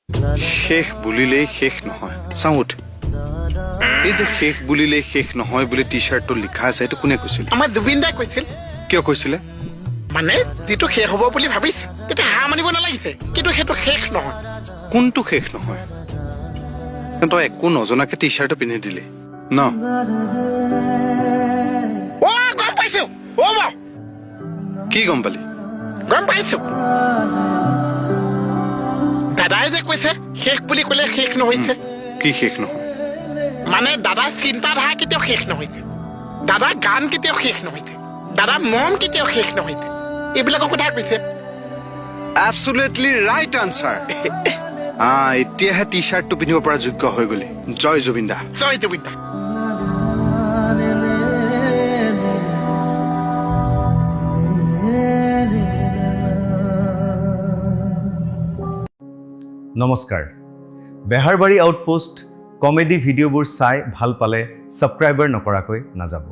শেষ বুলিলেই শেষ নহয় চাউথ এই যে শেষ বুলিলেই শেষ নহয় বুলি টি-শাৰ্টটো লিখা আছে এইটো কোনে কৈছিল আমাৰ জুবিন দাই কৈছিল কিয় কৈছিলে মানে যেটো শেষ হ'ব বুলি ভাবিছে এটা হা মানিব নালাগিছে কিন্তু সেইটো শেষ নহয় কোনটো শেষ নহয় তই একো নজনাকে টি-শাৰ্টটো পিন্ধি দিলে ন ও গম পাইছো ও মা কি গম পালি গম পাইছো দাদাই যে কৈছে শেষ বুলি ক'লে শেষ নহৈছে কি শেষ নহয় মানে দাদাৰ চিন্তাধাৰা কেতিয়াও শেষ নহৈছে দাদাৰ গান কেতিয়াও শেষ নহৈছে দাদাৰ মন কেতিয়াও শেষ নহৈছে এইবিলাকৰ কথা কৈছে Absolutely right answer. এতিয়াহে টি-শাৰ্টটো পিন্ধিব পৰা যোগ্য হৈ গলি জয় জুবিন দা জয় জুবিন দা নমস্কাৰ বেহাৰবাৰী আউটপোষ্ট কমেডি ভিডিঅ'বোৰ চাই ভাল পালে ছাবস্ক্ৰাইবাৰ নকৰাকৈ নাযাব